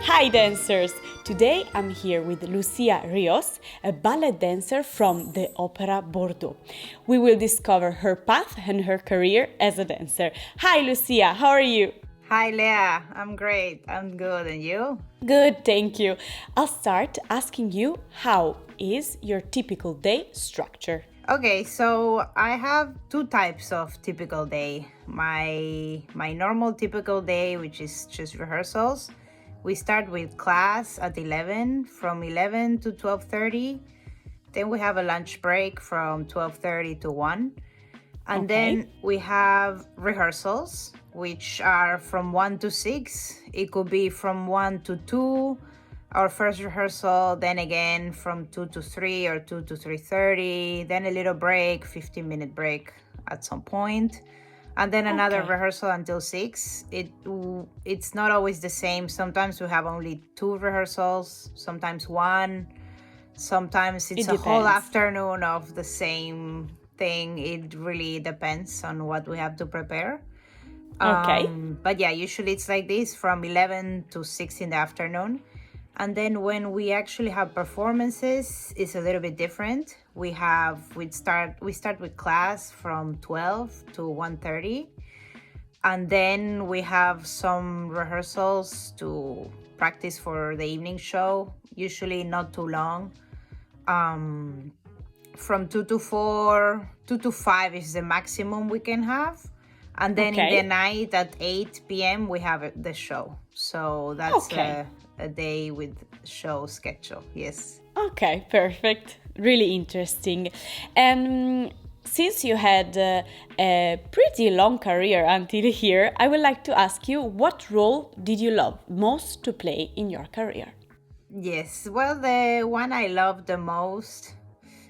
Hi dancers! Today I'm here with Lucia Rios, a ballet dancer from the Opera Bordeaux. We will discover her path and her career as a dancer. Hi Lucia, how are you? Hi, Leah. I'm great. I'm good. And you? Good, thank you. I'll start asking you, how is your typical day structure? Okay, so I have two types of typical day. My normal typical day, which is just rehearsals. We start with class at 11, from 11 to 12:30. Then we have a lunch break from 12:30 to 1. And then we have rehearsals, which are from 1 to 6. It could be from 1 to 2, our first rehearsal, then again from 2 to 3 or 2 to 3:30, then a little break, 15-minute break at some point, and then another rehearsal until 6. It's not always the same. Sometimes we have only 2 rehearsals, sometimes 1. Sometimes it's a whole afternoon of the same thing. It really depends on what we have to prepare. But yeah, usually it's like this from 11 to 6 in the afternoon. And then when we actually have performances, it's a little bit different. We start with class from 12 to 1:30. And then we have some rehearsals to practice for the evening show, usually not too long. From 2 to 4, 2 to 5 is the maximum we can have. And then in the night at 8 p.m. we have the show. So that's a day with show schedule, yes. Okay, perfect. Really interesting. And since you had a pretty long career until here, I would like to ask you, what role did you love most to play in your career? Yes, well, the one I loved the most,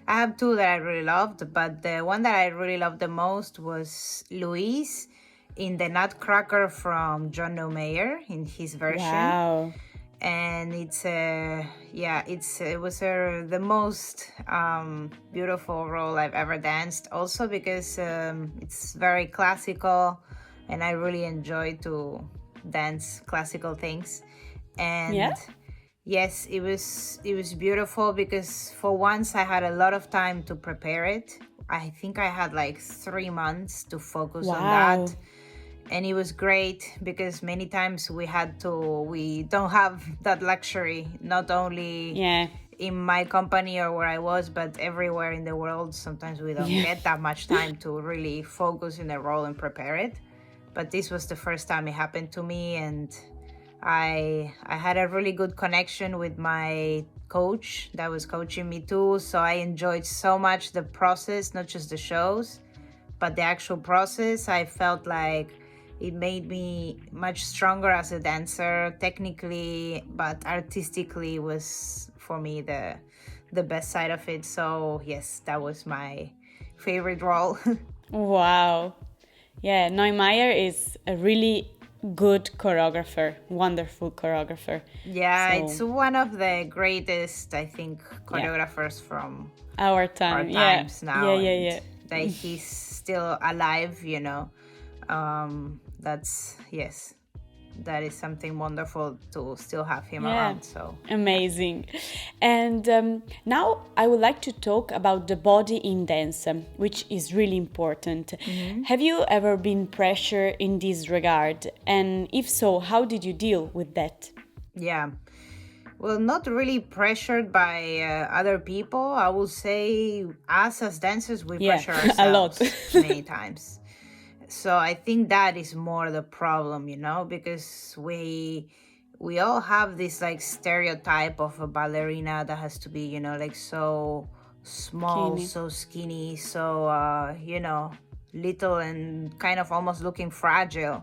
I have 2 that I really loved, but the one that I really loved the most was Louise in the Nutcracker from John Neumeier in his version. Wow. And it was the most beautiful role I've ever danced. Also because it's very classical, and I really enjoy to dance classical things. And yes, it was beautiful because for once I had a lot of time to prepare it. I think I had like 3 months to focus on that. And it was great because many times we don't have that luxury, not only in my company or where I was, but everywhere in the world. Sometimes we don't get that much time to really focus in the role and prepare it. But this was the first time it happened to me, and I had a really good connection with my coach that was coaching me too. So I enjoyed so much the process, not just the shows, but the actual process. I felt like it made me much stronger as a dancer, technically, but artistically was for me the best side of it. So yes, that was my favorite role. Wow. Yeah, Neumeier is a really good choreographer, wonderful choreographer. Yeah, it's one of the greatest, I think, choreographers from our times now. Yeah. That he's still alive, that is something wonderful to still have him around. So amazing. And now I would like to talk about the body in dance, which is really important. Have you ever been pressured in this regard? And if so, how did you deal with that? Yeah. Well, not really pressured by other people. I will say us as dancers, we pressure ourselves a lot. many times. So I think that is more the problem, because we all have this like stereotype of a ballerina that has to be, like so small, so skinny, so, little and kind of almost looking fragile.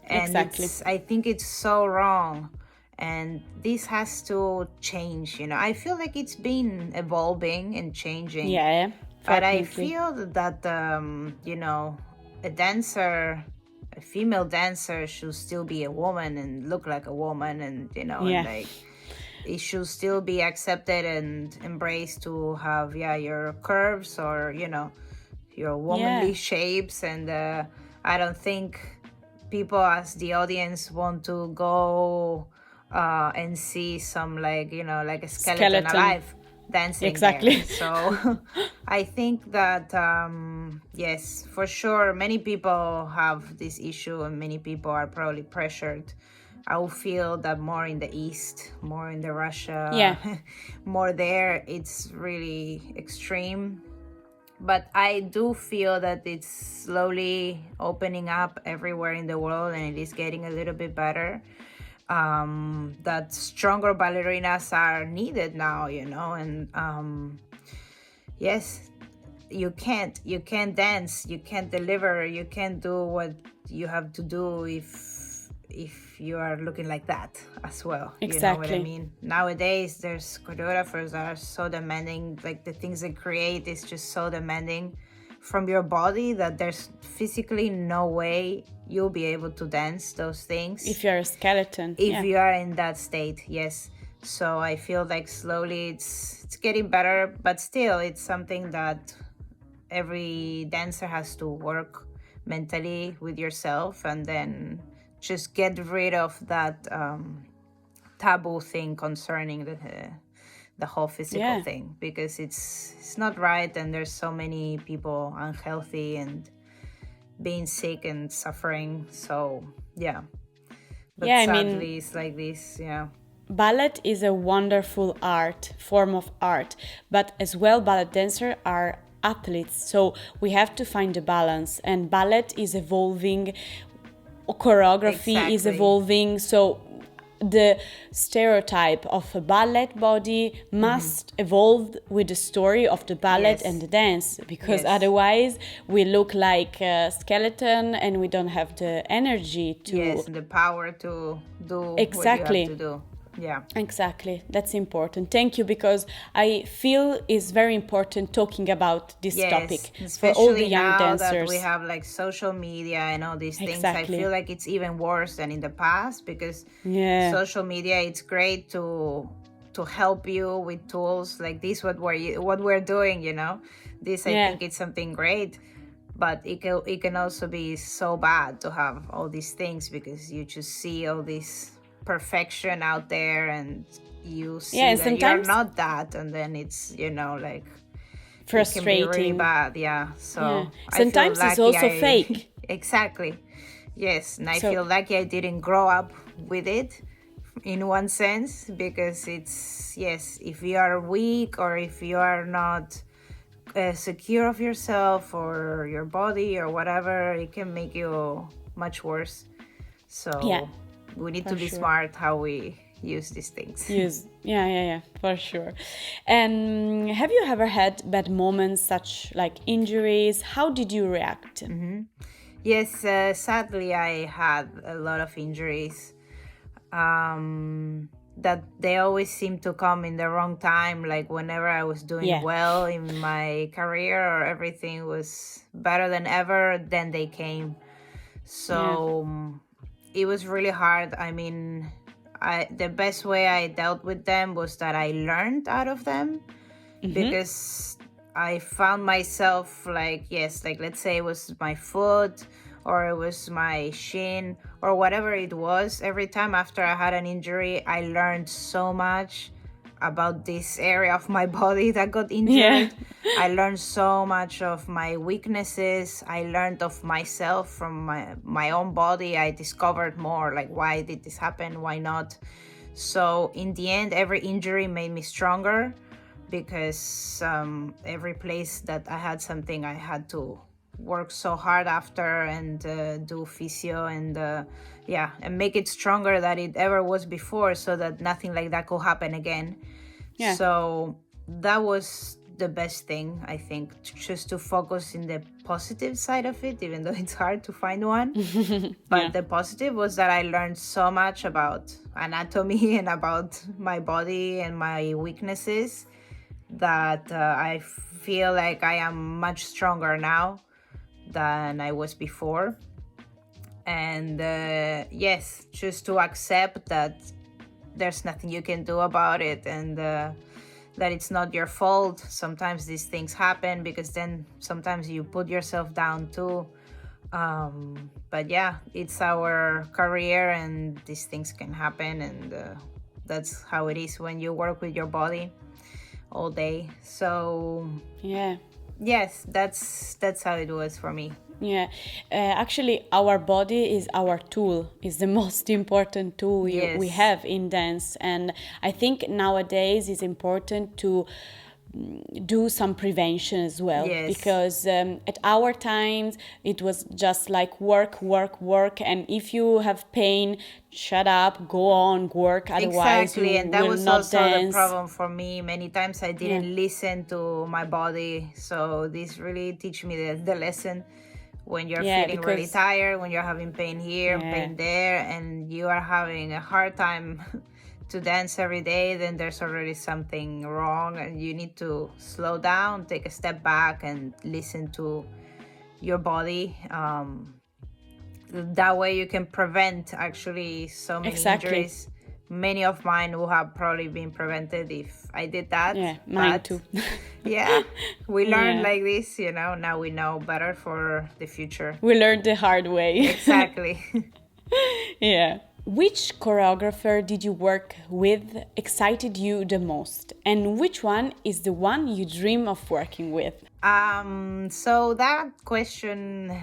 And I think it's so wrong. And this has to change, I feel like it's been evolving and changing. Yeah, but I feel that, a female dancer should still be a woman and look like a woman, and, and like it should still be accepted and embraced to have, your curves or, your womanly shapes. And I don't think people as the audience want to go and see some, like, like a skeleton Skeleton. alive dancing Exactly. there. So I think that yes, for sure, many people have this issue, and many people are probably pressured. I will feel that more in the East, more in the Russia, Yeah. more there, it's really extreme. But I do feel that it's slowly opening up everywhere in the world, and it is getting a little bit better. That stronger ballerinas are needed now, and yes, you can't dance, you can't deliver, you can't do what you have to do if you are looking like that as well. You know what I Exactly. mean? Nowadays there's choreographers that are so demanding, like the things they create is just so demanding from your body that there's physically no way you'll be able to dance those things If you're a skeleton. if Yeah. you are in that state. Yes. So I feel like slowly it's getting better, but still it's something that every dancer has to work mentally with yourself, and then just get rid of that taboo thing concerning the whole physical Yeah. thing, because it's not right, and there's so many people unhealthy and being sick and suffering. So yeah, but Yeah, I mean, sadly it's like this. Yeah. ballet is a wonderful form of art, but as well, ballet dancers are athletes. So we have to find a balance, and ballet is evolving, choreography is Exactly. evolving. So the stereotype of a ballet body must evolve with the story of the ballet Yes. and the dance, because Yes. otherwise we look like a skeleton and we don't have the energy to. Yes, and the power to do Exactly. what you have to do. Yeah. Exactly, that's important. Thank you, because I feel it's very important talking about this Yes, topic for especially all the young now dancers. that we have like social media and all these things. Exactly. I feel like it's even worse than in the past, because Yeah. social media, it's great to help you with tools like this, what we're doing. This, I Yeah. think it's something great, but it can also be so bad to have all these things, because you just see all this perfection out there, and you see Yeah, and that you're sometimes not that, and then it's like it can be frustrating. really bad. Yeah. So Yeah. I feel Sometimes it's lucky also fake. Exactly. Yes, and I So feel lucky I didn't grow up with it, in one sense, because it's, yes, if you are weak, or if you are not secure of yourself or your body or whatever, it can make you much worse. So yeah, we need for to be sure. smart how we use these things. Yes. Yeah, for sure. And have you ever had bad moments, such like injuries? How did you react? Yes, sadly I had a lot of injuries, that they always seem to come in the wrong time. Like whenever I was doing Yeah. well in my career, or everything was better than ever, then they came. So it was really hard. I mean, the best way I dealt with them was that I learned out of them, because I found myself, like, yes, like let's say it was my foot, or it was my shin, or whatever it was. Every time after I had an injury, I learned so much about this area of my body that got injured. Yeah. I learned so much of my weaknesses. I learned of myself from my own body. I discovered more, like, why did this happen? Why not? So in the end, every injury made me stronger, because every place that I had something, I had to work so hard after, and do physio, and and make it stronger than it ever was before, so that nothing like that could happen again. Yeah. So that was the best thing, I think, just to focus in the positive side of it, even though it's hard to find one. But the positive was that I learned so much about anatomy and about my body and my weaknesses, that I feel like I am much stronger now than I was before. And yes, just to accept that there's nothing you can do about it, and that it's not your fault. Sometimes these things happen, because then sometimes you put yourself down too. But yeah, it's our career, and these things can happen, and that's how it is when you work with your body all day. So Yeah. yes, that's how it was for me. Yeah, actually, our body is our tool, is the most important tool we Yes. have in dance. And I think nowadays it's important to do some prevention as well, Yes. because at our times it was just like work, work, work. And if you have pain, shut up, go on, work, otherwise you Exactly, and that will was not also the dance. problem for me. Many times I Yeah, didn't listen to my body, so this really teach me the lesson. When you're yeah, feeling really because, tired, when you're having pain here and yeah, pain there, and you are having a hard time to dance every day, then there's already something wrong, and you need to slow down, take a step back, and listen to your body. That way you can prevent actually so many exactly. injuries. Many of mine would have probably been prevented if I did that. Yeah, mine But too. yeah, we learned Yeah, like this, now we know better for the future. we learned the hard way. Exactly. Yeah. Which choreographer did you work with excited you the most? And which one is the one you dream of working with? So that question,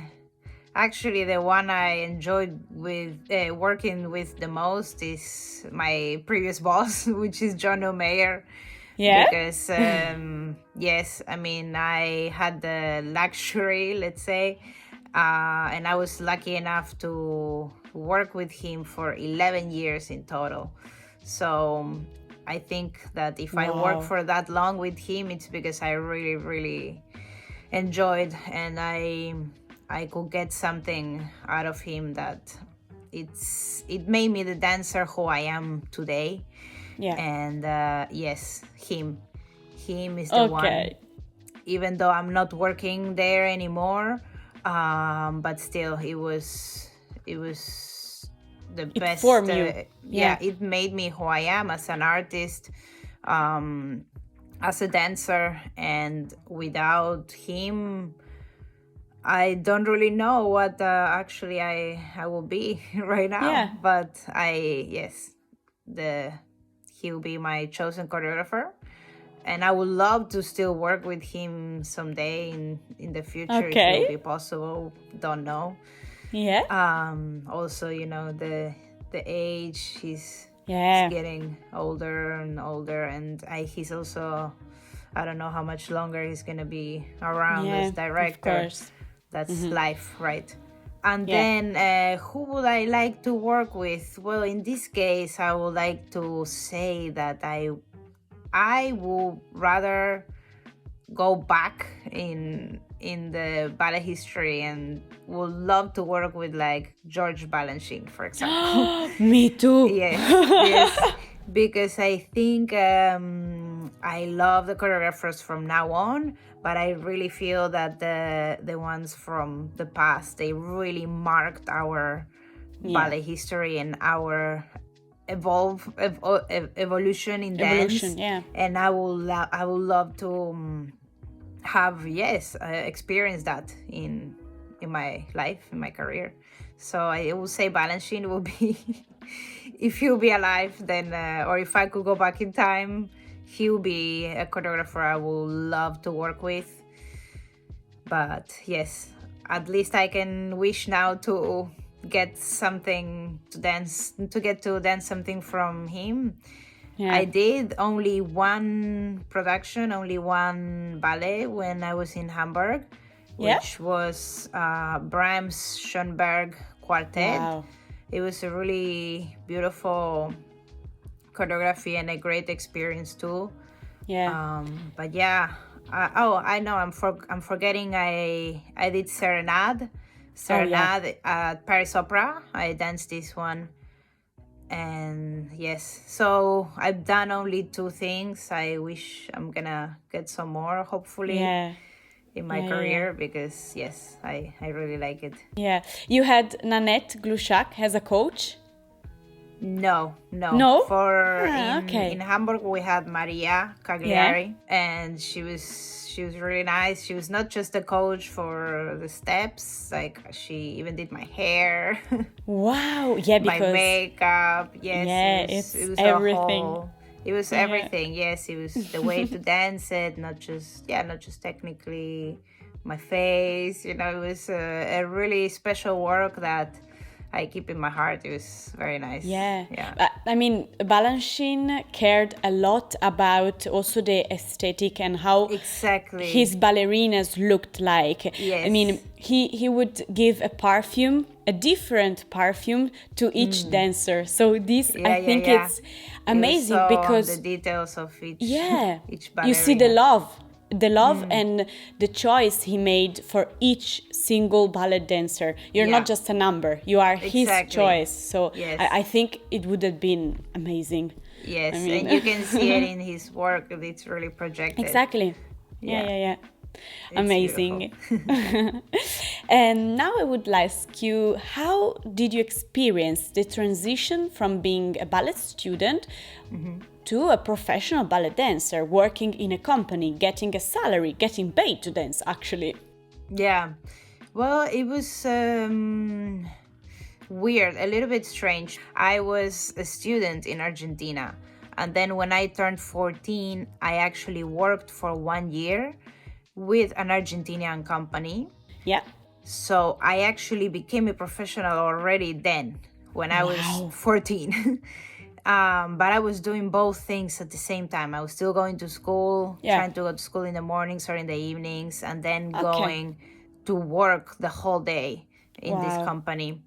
actually, the one I enjoyed with working with the most is my previous boss, which is John Neumeier. Yeah? Because yes, I mean, I had the luxury, let's say, and I was lucky enough to work with him for 11 years in total. So I think that if I work Wow. for that long with him, it's because I really, really enjoyed, and I could get something out of him that it made me the dancer who I am today. Yeah. And yes, him is the one. Okay. Even though I'm not working there anymore, but still, it was the It best. formed you. Yeah, Yeah. it made me who I am as an artist, um, as a dancer, and without him, I don't really know what actually I will be right now. Yeah. But yes, the he will be my chosen choreographer, and I would love to still work with him someday in the future if it will be Okay. possible. Don't know. Yeah. Also, the age, he's Yeah. getting older and older, and he's also, I don't know how much longer he's gonna be around as Yeah. Of director. course. That's life, right? And Yeah. then who would I like to work with? Well, in this case, I would like to say that I would rather go back in the ballet history, and would love to work with like George Balanchine, for example. Me too. Yes, yes, because I think I love the choreographers from now on, but I really feel that the ones from the past, they really marked our Yeah. ballet history and our evolution in dance. Evolution. Yeah. And I would love to have, yes, experienced that in my life, in my career. So I would say Balanchine will be if he'll be alive, then or if I could go back in time, he'll be a choreographer I would love to work with. But yes, at least I can wish now to get something to get to dance something from him. Yeah. I did only one production, only one ballet when I was in Hamburg, Yeah. which was Brahms Schoenberg Quartet. Wow. It was a really beautiful choreography and a great experience too. Yeah. But yeah, I know I'm forgetting. I did Oh, yeah. Serenade at Paris Opera. I danced this one. And yes, so I've done only two things. I wish I'm gonna get some more, hopefully, Yeah. in my Yeah. Yeah. Yeah. career, because yes, I really like it. Yeah. You had Nanette Glushak as a coach? No, no. No? For Okay. in Hamburg we had Maria Yeah. Cagliari, and she was really nice. She was not just a coach for the steps, like she even did my hair, Wow. Yeah, my because makeup. Yes, yeah, it it's was a everything. whole. It was Yeah. everything. Yes, it was the way to dance it, not just technically, my face. It was a really special work that I keep in my heart. It was very nice. Yeah, Yeah. I mean, Balanchine cared a lot about also the aesthetic and how Exactly. his ballerinas looked like. Yes. I mean, he would give a different perfume to each dancer. So this, I think Yeah. it's It was amazing so on the because details of each yeah, each you see the ballerina. love and the choice he made for each single ballet dancer. You're Yeah. not just a number, you are his Exactly. choice. So Yes. I think it would have been amazing. Yes, I mean, and you can see it in his work. It's really projected. exactly. Yeah. Yeah. It's Amazing. beautiful. And now I would ask you, how did you experience the transition from being a ballet student to a professional ballet dancer, working in a company, getting a salary, getting paid to dance, actually? Yeah. Well, it was weird, a little bit strange. I was a student in Argentina, and then when I turned 14, I actually worked for 1 year with an Argentinian company. Yeah. So I actually became a professional already then when I was 14. But I was doing both things at the same time. I was still going to school, trying to go to school in the mornings or in the evenings, and then going to work the whole day in this company.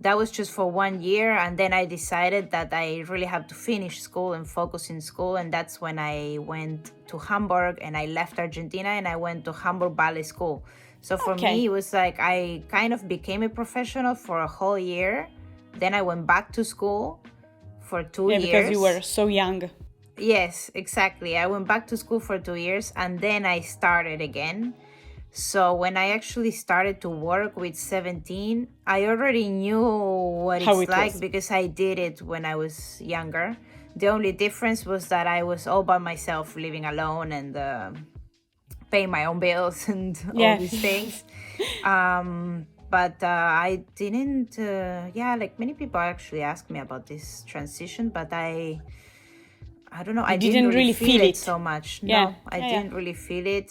That was just for 1 year, and then I decided that I really have to finish school and focus in school, and that's when I went to Hamburg and I left Argentina and I went to Hamburg Ballet School. So for me, it was like I kind of became a professional for a whole year. Then I went back to school for 2 years. Yeah, because you were so young. Yes, exactly. I went back to school for 2 years and then I started again. So when I actually started to work with 17, I already knew what How it's it like was. because I did it when I was younger. The only difference was that I was all by myself, living alone and paying my own bills and all these things. But I didn't, like many people actually ask me about this transition, but I don't know, I didn't really feel it so much. No, I didn't really feel it.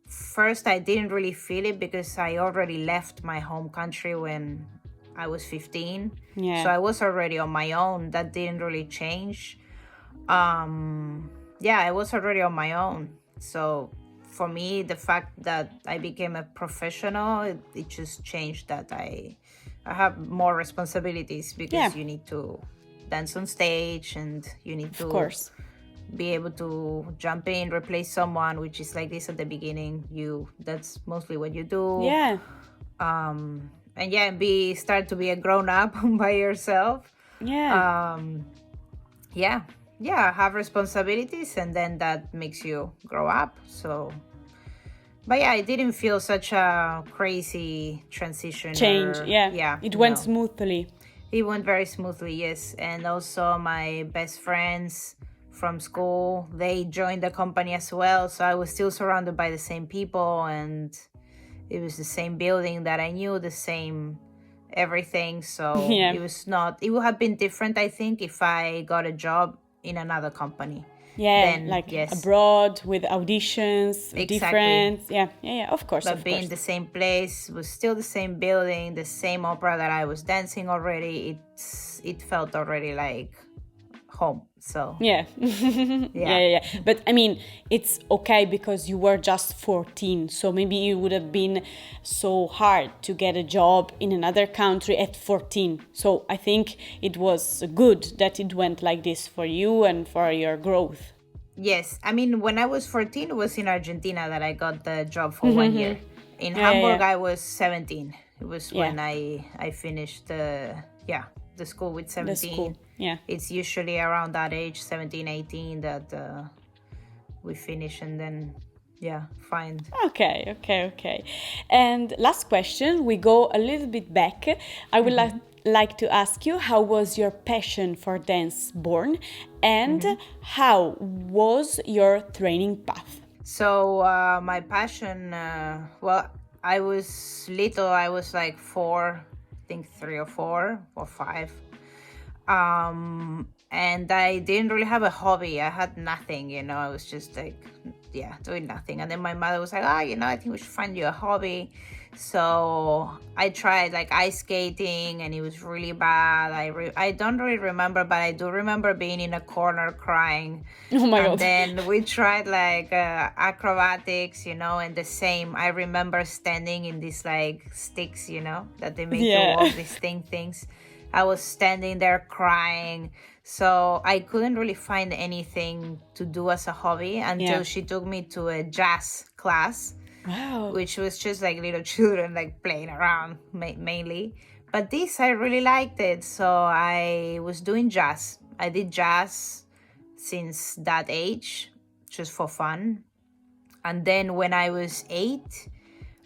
First, I didn't really feel it because I already left my home country when I was 15. Yeah. So I was already on my own. That didn't really change. I was already on my own. So for me, the fact that I became a professional, it just changed that I have more responsibilities because you need to dance on stage and you need to, of course, be able to jump in, replace someone, which is like this at the beginning. That's mostly what you do. Yeah. And start to be a grown up by yourself. Yeah. Have responsibilities, and then that makes you grow up. So, but yeah, it didn't feel such a crazy transition. Change. It went smoothly. It went very smoothly, yes. And also my best friends from school, they joined the company as well. So I was still surrounded by the same people, and it was the same building that I knew, the same everything. So it would have been different, I think, if I got a job in another company. Abroad with auditions, different. Of course. But being the same place, was still the same building, the same opera that I was dancing already, it felt already like home. So yeah. But I mean, it's okay because you were just 14, so maybe it would have been so hard to get a job in another country at 14. So I think it was good that it went like this for you and for your growth. Yes, I mean, when I was 14, it was in Argentina that I got the job for 1 year. In Hamburg, I was 17. It was when I finished the school with 17. The school. Yeah. It's usually around that age, 17, 18, that we finish and then, find. Okay. And last question, we go a little bit back. I would like to ask you, how was your passion for dance born, and how was your training path? So my passion, well, I was little. I was like 4, I think 3 or 4 or 5. And I didn't really have a hobby. I had nothing, I was just like, yeah, doing nothing. And then my mother was like, I think we should find you a hobby. So I tried like ice skating, and it was really bad. I don't really remember, but I do remember being in a corner crying. Oh my And God. then we tried like acrobatics, and the same. I remember standing in these like sticks, that they make you walk, these things. I was standing there crying. So I couldn't really find anything to do as a hobby until she took me to a jazz class. Wow. Which was just like little children like playing around mainly. But this, I really liked it. So I was doing jazz. I did jazz since that age, just for fun. And then when I was 8,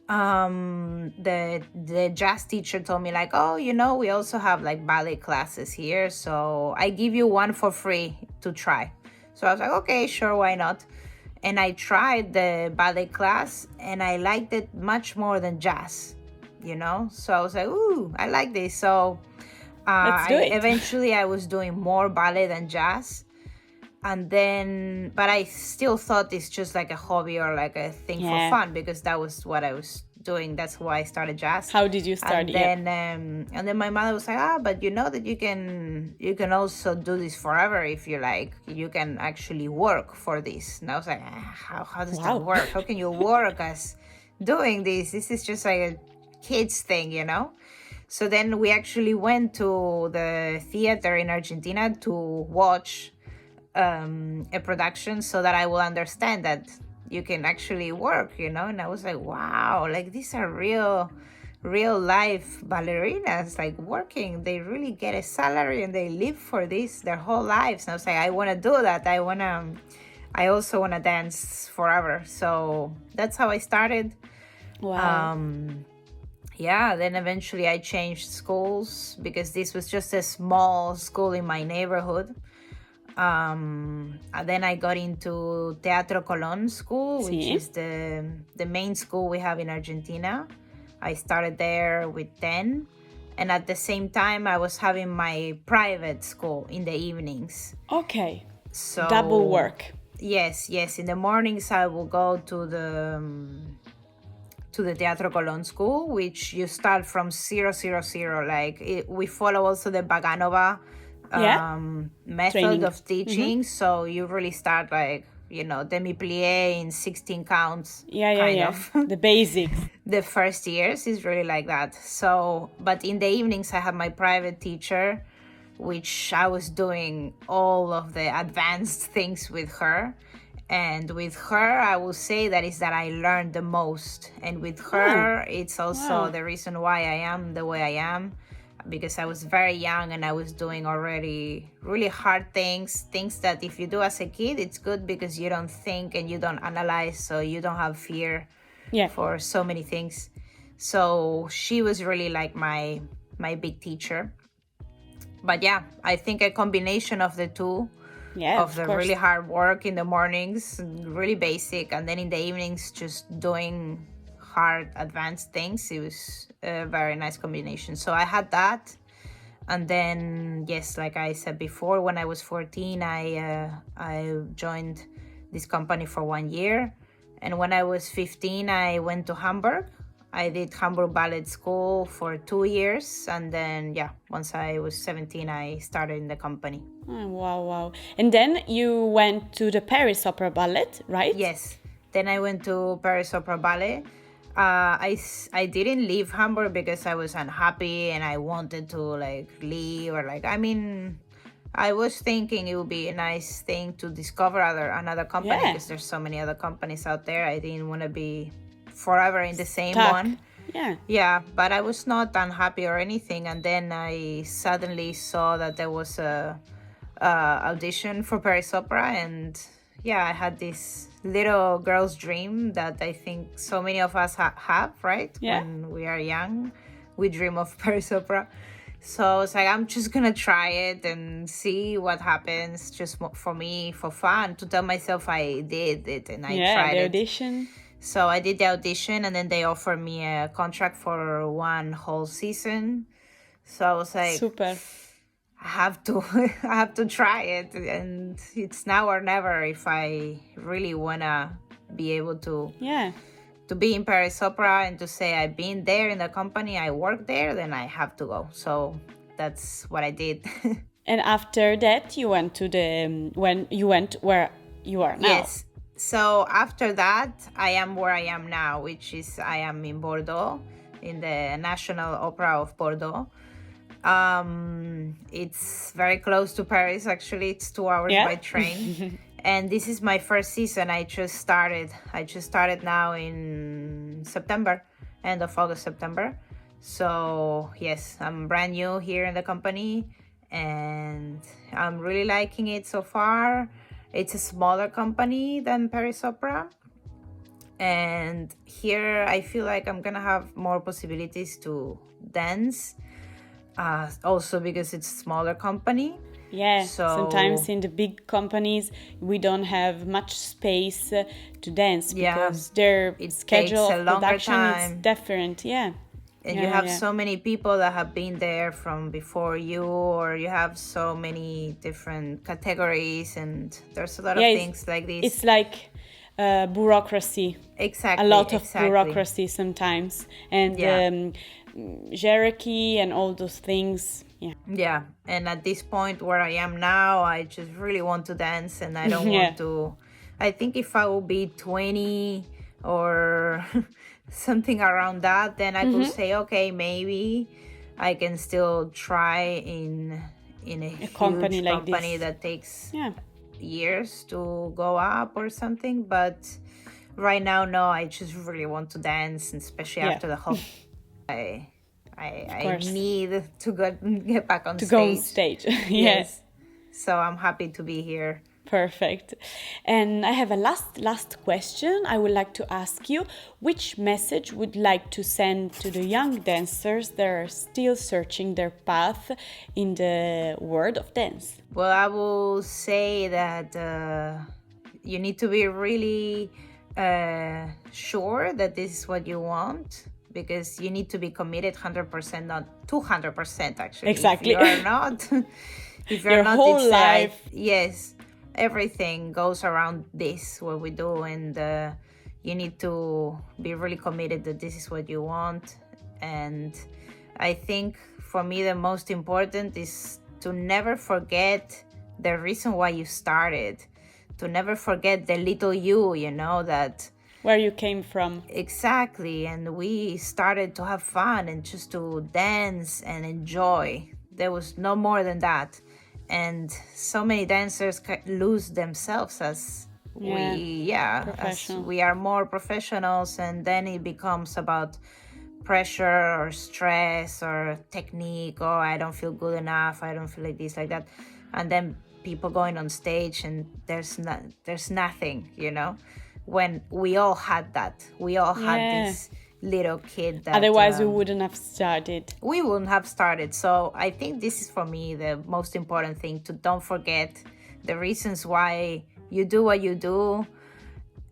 the jazz teacher told me like, oh, we also have like ballet classes here, so I give you one for free to try. So I was like, okay, sure, why not? And I tried the ballet class, and I liked it much more than jazz, So I was like, ooh, I like this. So Let's do it. eventually I was doing more ballet than jazz. And then, but I still thought it's just like a hobby or like a thing for fun, because that was what I was doing. That's why I started jazz. How did you start? And then my mother was like, but you know that you can also do this forever if you like. You can actually work for this. And I was like, how does that work? How can you work as doing this? This is just like a kids thing, So then we actually went to the theater in Argentina to watch a production, so that I will understand that you can actually work, And I was like, wow, like these are real life ballerinas, like working. They really get a salary and they live for this their whole lives. And I was like, I want to do that. I also want to dance forever. So that's how I started. Wow. Then eventually I changed schools, because this was just a small school in my neighborhood. Then I got into Teatro Colón school, which is the main school we have in Argentina. I started there with 10, and at the same time I was having my private school in the evenings. Okay. So double work. Yes. In the mornings I will go to the Teatro Colón school, which you start from 000. Like we follow also the Baganova method training of teaching. So you really start like, demi-plie in 16 counts. Kind of. The basics. The first years is really like that. So, but in the evenings I have my private teacher, which I was doing all of the advanced things with her. And with her, I will say that I learned the most. And with her, it's also the reason why I am the way I am, because I was very young and I was doing already really hard things that if you do as a kid, it's good because you don't think and you don't analyze, so you don't have fear for so many things. So she was really like my big teacher. But I think a combination of the two, of the really hard work in the mornings, really basic, and then in the evenings just doing hard advanced things. It was a very nice combination. So I had that, and then like I said before, when I was 14, I joined this company for 1 year, and when I was 15, I went to Hamburg. I did Hamburg Ballet School for 2 years, and then once I was 17, I started in the company. Oh, wow. And then you went to the Paris Opera Ballet, right? Yes. Then I went to Paris Opera Ballet. I didn't leave Hamburg because I was unhappy and I wanted to leave, or I was thinking it would be a nice thing to discover another company, because there's so many other companies out there. I didn't want to be forever in the same one. But I was not unhappy or anything. And then I suddenly saw that there was a audition for Paris Opera, and I had this little girl's dream that I think so many of us have, right? When we are young, we dream of Paris Opera. So it's like, I'm just gonna try it and see what happens, just for me, for fun, to tell myself I did it and I tried the it. audition. So I did the audition, and then they offered me a contract for one whole season. So I was like, super. I have to, I have to try it, and it's now or never if I really wanna be able to be in Paris Opera and to say I've been there in the company, I work there, then I have to go. So that's what I did. And after that, you went to when you went where you are now. Yes. So after that, I am where I am now, which is I am in Bordeaux, in the National Opera of Bordeaux. It's very close to Paris, actually. It's 2 hours by train. And this is my first season. I just started now in September, end of August, September. So yes, I'm brand new here in the company, and I'm really liking it so far. It's a smaller company than Paris Opera. And here I feel like I'm gonna have more possibilities to dance. Also because it's a smaller company. Yeah, so sometimes in the big companies we don't have much space to dance because their schedule of production is different. And you have so many people that have been there from before you, or you have so many different categories, and there's a lot of things like this. It's like bureaucracy. Exactly. A lot of bureaucracy sometimes, and hierarchy and all those things. Yeah, and at this point where I am now, I just really want to dance, and I don't want to. I think if I will be 20 or something around that, then I could say, okay, maybe I can still try in a huge company like company this that takes years to go up or something. But right now, no, I just really want to dance, and especially after the whole. I need to get back on stage. To go on stage, yes. So I'm happy to be here. Perfect. And I have a last question I would like to ask you. Which message would you like to send to the young dancers that are still searching their path in the world of dance? Well, I will say that you need to be really sure that this is what you want, because you need to be committed 100%, not 200% actually. Exactly. If you are not, if you're your not, whole it's life. Yes, everything goes around this, what we do, and you need to be really committed that this is what you want. And I think for me the most important is to never forget the reason why you started, to never forget the little you know, that where you came from. Exactly. And we started to have fun and just to dance and enjoy. There was no more than that. And so many dancers lose themselves as we are more professionals, and then it becomes about pressure or stress or technique, or I don't feel good enough, I don't feel like this, like that. And then people going on stage and there's nothing, you know. When we all had that, we all had this little kid that otherwise we wouldn't have started. So I think this is for me the most important thing, to don't forget the reasons why you do what you do,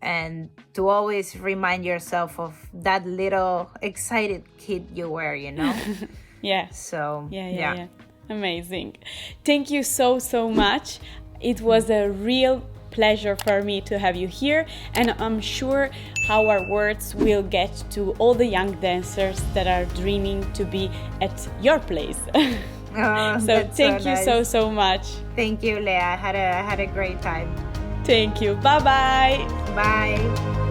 and to always remind yourself of that little excited kid you were, you know. So yeah. Amazing. Thank you so much. It was a real pleasure for me to have you here, and I'm sure our words will get to all the young dancers that are dreaming to be at your place. So thank you so much. Thank you, Leah. I had a great time. Thank you. Bye. Bye.